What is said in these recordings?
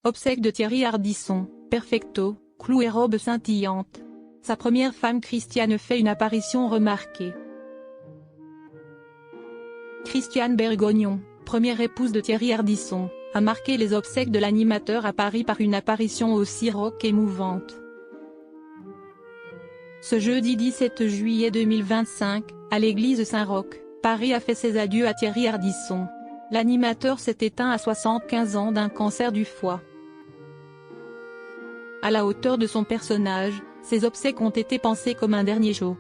Obsèques de Thierry Ardisson, perfecto, clou et robe scintillante. Sa première femme Christiane fait une apparition remarquée. Christiane Bergognon, première épouse de Thierry Ardisson, a marqué les obsèques de l'animateur à Paris par une apparition aussi rauque émouvante. Ce jeudi 17 juillet 2025, à l'église Saint-Roch, Paris a fait ses adieux à Thierry Ardisson. L'animateur s'est éteint à 75 ans d'un cancer du foie. À la hauteur de son personnage, ses obsèques ont été pensées comme un dernier show.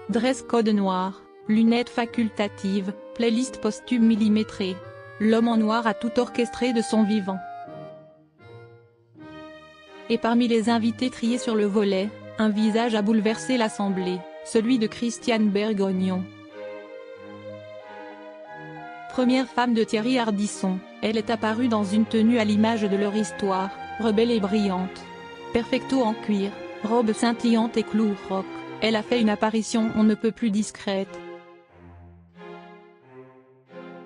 Dress code noir, lunettes facultatives, playlist posthume millimétrée. L'homme en noir a tout orchestré de son vivant. Et parmi les invités triés sur le volet, un visage a bouleversé l'assemblée, celui de Christiane Bergognon. Première femme de Thierry Ardisson, elle est apparue dans une tenue à l'image de leur histoire, rebelle et brillante. Perfecto en cuir, robe scintillante et clou rock, elle a fait une apparition on ne peut plus discrète.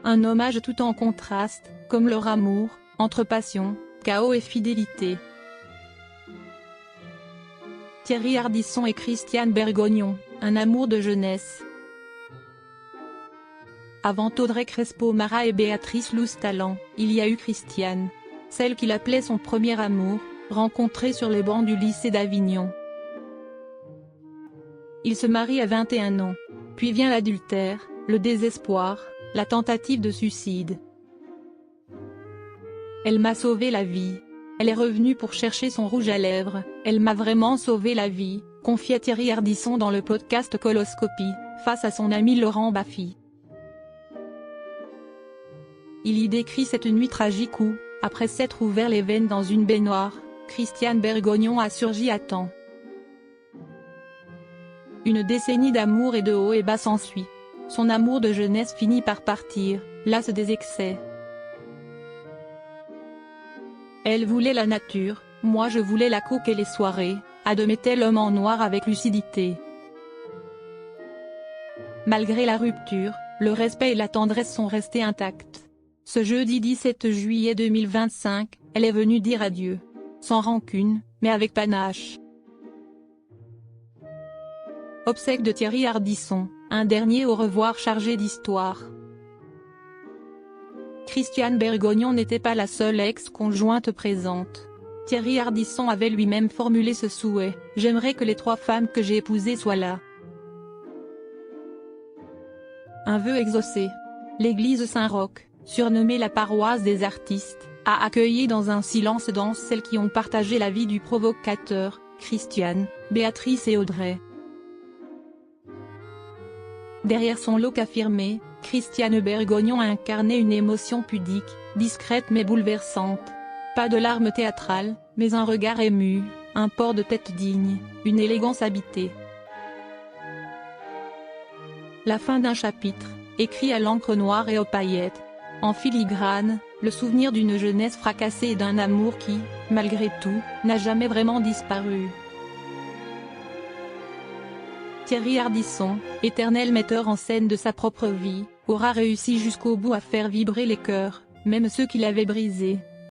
Un hommage tout en contraste, comme leur amour, entre passion, chaos et fidélité. Thierry Ardisson et Christiane Bergognon, un amour de jeunesse. Avant Audrey Crespo-Mara et Béatrice Loustalan, il y a eu Christiane, celle qu'il appelait son premier amour, rencontrée sur les bancs du lycée d'Avignon. Il se marie à 21 ans, puis vient l'adultère, le désespoir, la tentative de suicide. Elle m'a sauvé la vie. Elle est revenue pour chercher son rouge à lèvres, elle m'a vraiment sauvé la vie, confiait Thierry Ardisson dans le podcast Coloscopie, face à son ami Laurent Baffy. Il y décrit cette nuit tragique où, après s'être ouvert les veines dans une baignoire, Christiane Bergognon a surgi à temps. Une décennie d'amour et de haut et bas s'ensuit. Son amour de jeunesse finit par partir, lasse des excès. Elle voulait la nature, moi je voulais la coke et les soirées, admettait l'homme en noir avec lucidité. Malgré la rupture, le respect et la tendresse sont restés intacts. Ce jeudi 17 juillet 2025, elle est venue dire adieu. Sans rancune, mais avec panache. Obsèques de Thierry Ardisson, un dernier au revoir chargé d'histoire. Christiane Bergognon n'était pas la seule ex-conjointe présente. Thierry Ardisson avait lui-même formulé ce souhait, « J'aimerais que les 3 femmes que j'ai épousées soient là ». Un vœu exaucé. L'église Saint-Roch, surnommée la paroisse des artistes, a accueilli dans un silence dense celles qui ont partagé la vie du provocateur, Christiane, Béatrice et Audrey. Derrière son look affirmé, Christiane Bergognon a incarné une émotion pudique, discrète mais bouleversante. Pas de larmes théâtrales, mais un regard ému, un port de tête digne, une élégance habitée. La fin d'un chapitre, écrit à l'encre noire et aux paillettes. En filigrane, le souvenir d'une jeunesse fracassée et d'un amour qui, malgré tout, n'a jamais vraiment disparu. Thierry Ardisson, éternel metteur en scène de sa propre vie, aura réussi jusqu'au bout à faire vibrer les cœurs, même ceux qui l'avaient brisé.